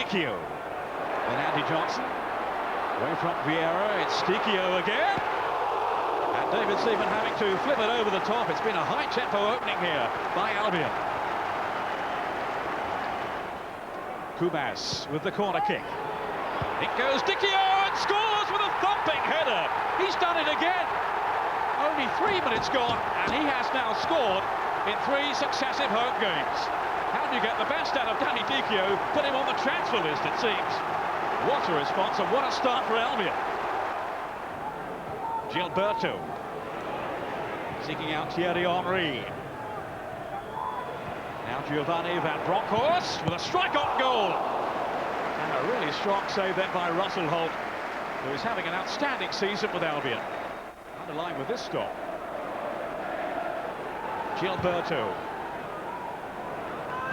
Dicchio. Then Andy Johnson. Away from Vieira, it's Dicchio again. And David Seaman having to flip it over the top. It's been a high-tempo opening here by Albion. Kubas with the corner kick. It goes Dicchio and scores with a thumping header. He's done it again. Only 3 minutes gone, and he has now scored in 3 successive home games. How do you get the best out of Danny Dicchio? Put him on the transfer list, it seems. What a response, and what a start for Albion. Gilberto seeking out Thierry Henry. Now Giovanni Van Bronckhorst with a strike-on goal. And a really strong save then by Russell Holt, who is having an outstanding season with Albion. Underlined with this stop. Gilberto.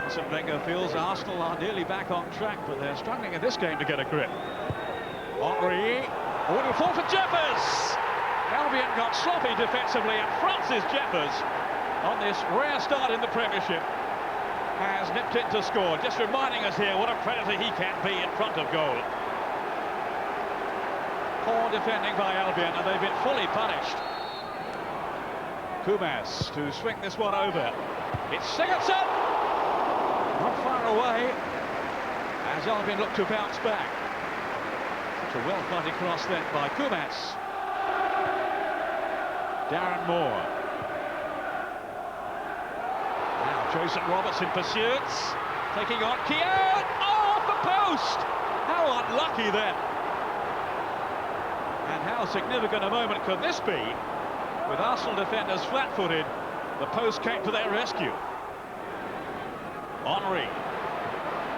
Arsene Wenger feels Arsenal are nearly back on track, but they're struggling in this game to get a grip. Henry. Would fall for Jeffers. Albion got sloppy defensively, and Francis Jeffers, on this rare start in the Premiership, has nipped in to score, just reminding us here what a predator he can be in front of goal. Poor defending by Albion, and they've been fully punished. Kubas to swing this one over. It's Sigurdsson! Not far away, as Albion look to bounce back. Such a well-fighting cross then by Kubas. Darren Moore. Now Jason Robertson pursues, taking on Keown. Oh, off the post! How unlucky then. And how significant a moment could this be? With Arsenal defenders flat-footed, the post came to their rescue. Henry.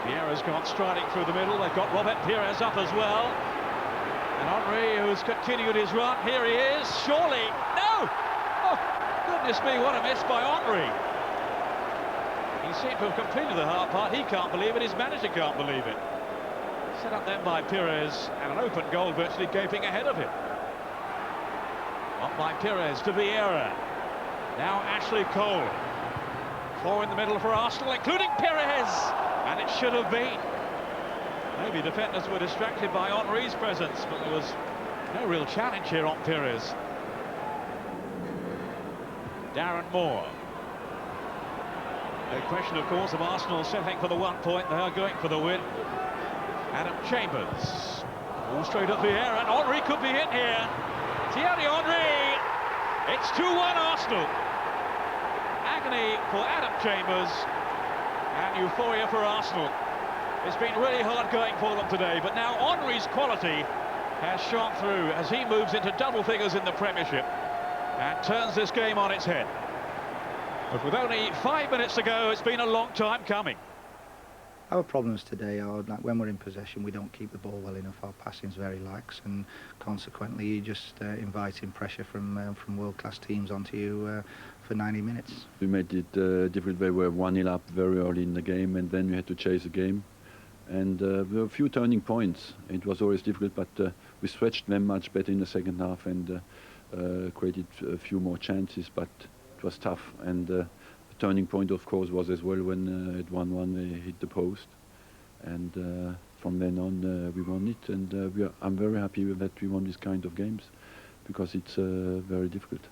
Vieira's gone striding through the middle. They've got Robert Pires up as well. And Henry, who's continued his run, here he is, surely, no! Oh, goodness me, what a miss by Henry. He seemed to have completed the hard part. He can't believe it, his manager can't believe it. Set up then by Pires, and an open goal virtually gaping ahead of him. Up by Pires to Vieira. Now Ashley Cole. 4 in the middle for Arsenal, including Pires, and it should have been. Maybe defenders were distracted by Henry's presence, but there was no real challenge here on Pires. Darren Moore. No question, of course, of Arsenal settling for the 1 point. They are going for the win. Adam Chambers. All straight up Vieira, and Henry could be in here. Thierry Henry. It's 2-1 Arsenal. Agony for Adam Chambers, and euphoria for Arsenal. It's been really hard going for them today, but now Henry's quality has shone through as he moves into double figures in the Premiership and turns this game on its head. But with only 5 minutes to go, it's been a long time coming. Our problems today are like when we're in possession, we don't keep the ball well enough. Our passing's very lax, and consequently, you're just inviting pressure from world-class teams onto you for 90 minutes. We made it difficult. We were 1-0 up very early in the game, and then we had to chase the game. And there were a few turning points. It was always difficult, but we stretched them much better in the second half and created a few more chances, but it was tough. And the turning point, of course, was as well when at 1-1 they hit the post. And from then on, we won it. And I'm very happy that we won this kind of games, because it's very difficult.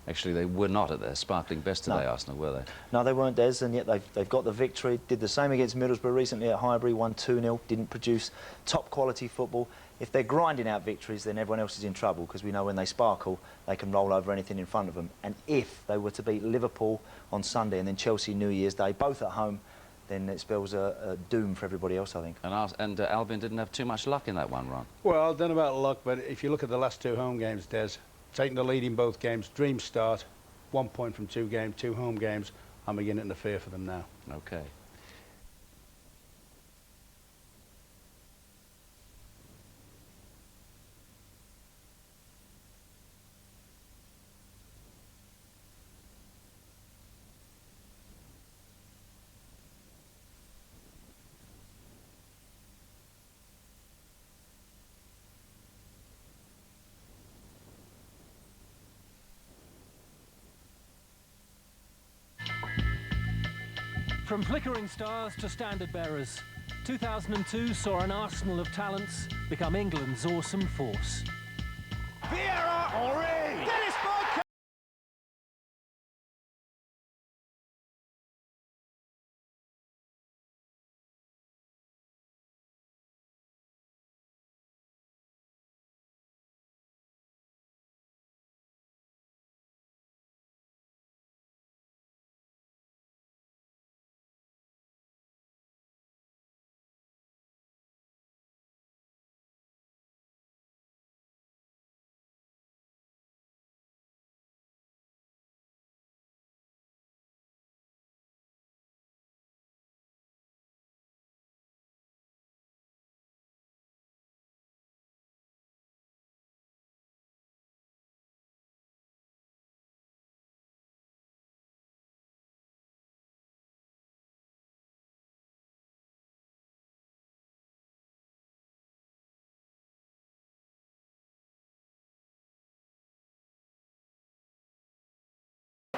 Actually, they were not at their sparkling best today, Arsenal, were they? No, they weren't, Des, and yet they've got the victory. Did the same against Middlesbrough recently at Highbury, won 2-0, didn't produce top-quality football. If they're grinding out victories, then everyone else is in trouble, because we know when they sparkle, they can roll over anything in front of them. And if they were to beat Liverpool on Sunday and then Chelsea New Year's Day, both at home, then it spells a doom for everybody else, I think. And Albion didn't have too much luck in that one run. Well, I don't know about luck, but if you look at the last 2 home games, Des, taking the lead in both games, dream start, 1 point from 2 games, 2 home games. I'm beginning to fear for them now. Okay. From flickering stars to standard bearers, 2002 saw an arsenal of talents become England's awesome force. Vieira, Henry, Dennis Bergkamp.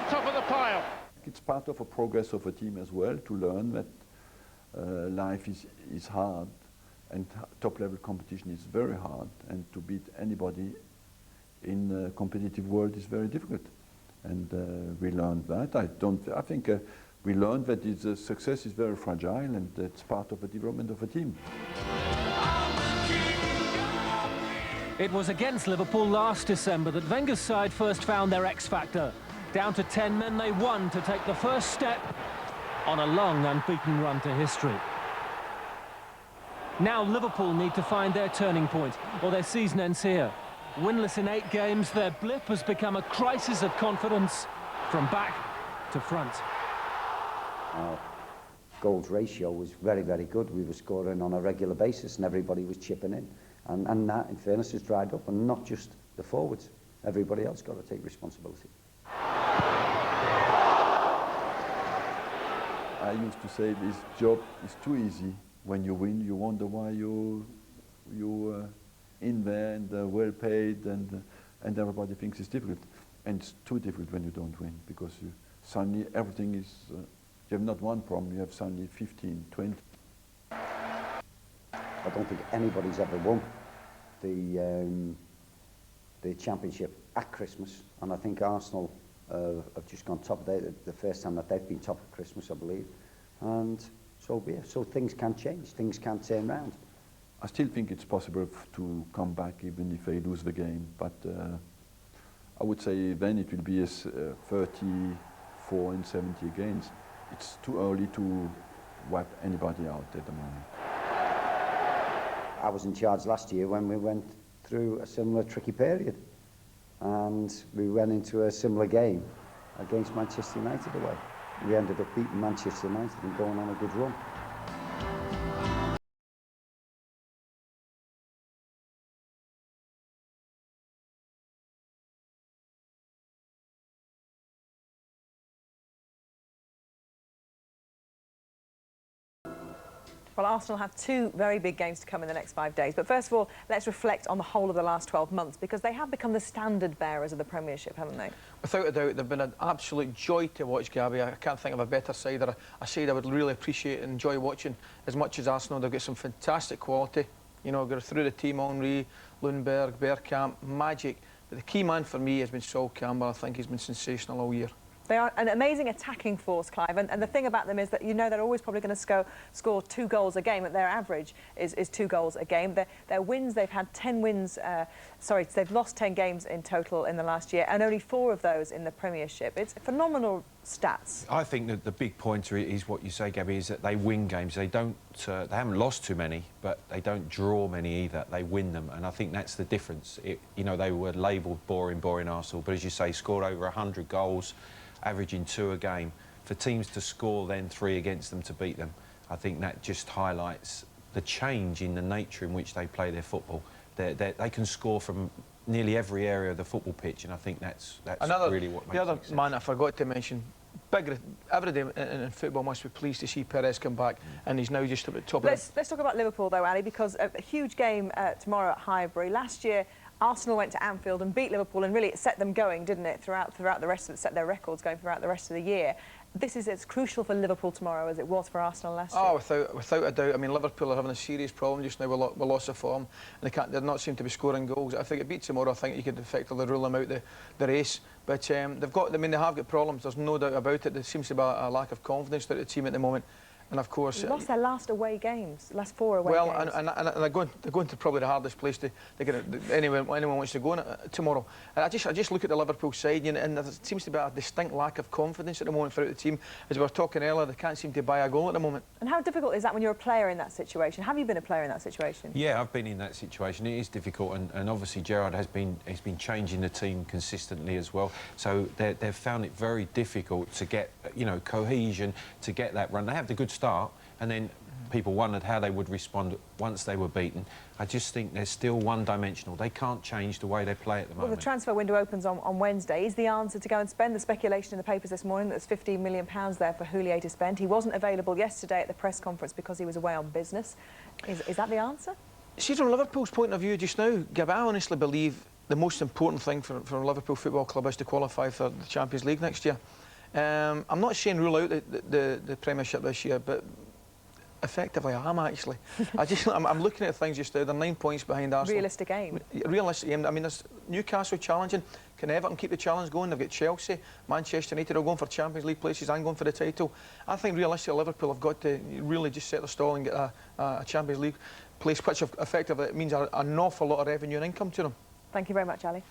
Top of the pile. It's part of a progress of a team as well to learn that life is hard and top-level competition is very hard, and to beat anybody in a competitive world is very difficult. And we learned that. I think we learned that success is very fragile, and that's part of the development of a team. It was against Liverpool last December that Wenger's side first found their X-factor. Down to 10 men, they won to take the first step on a long, unbeaten run to history. Now Liverpool need to find their turning point, or their season ends here. Winless in 8 games, their blip has become a crisis of confidence from back to front. Our goals ratio was very, very good. We were scoring on a regular basis and everybody was chipping in. And that, in fairness, has dried up, and not just the forwards. Everybody else got to take responsibility. I used to say this job is too easy. When you win, you wonder why you're in there and well paid, and everybody thinks it's difficult. And it's too difficult when you don't win, because suddenly everything is, you have not one problem, you have suddenly 15, 20. I don't think anybody's ever won the championship at Christmas, and I think Arsenal have just gone top. The first time that they've been top at Christmas, I believe, and so be it. So things can change, things can turn round. I still think it's possible to come back even if they lose the game, but I would say then it will be as 34 and 70 against. It's too early to wipe anybody out at the moment. I was in charge last year when we went through a similar tricky period, and we went into a similar game against Manchester United away. We ended up beating Manchester United and going on a good run. Well, Arsenal have 2 very big games to come in the next 5 days. But first of all, let's reflect on the whole of the last 12 months, because they have become the standard bearers of the Premiership, haven't they? Without a doubt, they've been an absolute joy to watch, Gabby. I can't think of a better side, or a side I would really appreciate and enjoy watching as much as Arsenal. They've got some fantastic quality. You know, go through the team, Henry, Lundberg, Bergkamp, magic. But the key man for me has been Sol Campbell. I think he's been sensational all year. They are an amazing attacking force, Clive, and the thing about them is that you know they're always probably going to score 2 goals a game. Their average is 2 goals a game. Their wins, they've had 10 wins, they've lost 10 games in total in the last year, and only 4 of those in the Premiership. It's phenomenal stats. I think that the big pointer is what you say, Gabby, is that they win games. They haven't lost too many, but they don't draw many either. They win them, and I think that's the difference. You know, they were labelled boring Arsenal, but as you say, scored over 100 goals, averaging 2 a game. For teams to score then 3 against them to beat them, I think that just highlights the change in the nature in which they play their football. They can score from nearly every area of the football pitch, and I think that's really what makes the other it man I forgot to mention. Everybody in football must be pleased to see Perez come back, and he's now just about top of it. Let's talk about Liverpool though, Ali, because a huge game tomorrow at Highbury. Last year, Arsenal went to Anfield and beat Liverpool, and really it set them going, didn't it, throughout the rest of it, set their records going throughout the rest of the year. this is as crucial for Liverpool tomorrow as it was for Arsenal last year? Oh, without a doubt. I mean, Liverpool are having a serious problem just now with loss of form, and they not seem to be scoring goals. If they get beat tomorrow, I think you could effectively rule them out the race. But they have got problems. There's no doubt about it. There seems to be a lack of confidence throughout the team at the moment. And of course, they lost their last away games, last 4 away games. Well, and they're going to probably the hardest place to get anyone wants to go tomorrow. And I just look at the Liverpool side, and there seems to be a distinct lack of confidence at the moment throughout the team. As we were talking earlier, they can't seem to buy a goal at the moment. And how difficult is that when you're a player in that situation? Have you been a player in that situation? Yeah, I've been in that situation. It is difficult, and obviously Gerrard has been changing the team consistently as well. So they've found it very difficult to get cohesion, to get that run. They have the good start, and then people wondered how they would respond once they were beaten. I just think they're still one-dimensional. They can't change the way they play at the moment. Well, the transfer window opens on Wednesday. Is the answer to go and spend? The speculation in the papers this morning that there's £15 million there for Houllier to spend. He wasn't available yesterday at the press conference because he was away on business. Is that the answer? See, from Liverpool's point of view just now, Gab, I honestly believe the most important thing for Liverpool Football Club is to qualify for the Champions League next year. I'm not saying rule out the Premiership this year, but effectively I am actually. I'm looking at things just now. They're 9 points behind Arsenal. Realistic aim. Realistic aim. I mean, there's Newcastle challenging. Can Everton keep the challenge going? They've got Chelsea, Manchester United are going for Champions League places and going for the title. I think realistically Liverpool have got to really just set their stall and get a Champions League place, which effectively means an awful lot of revenue and income to them. Thank you very much, Ali.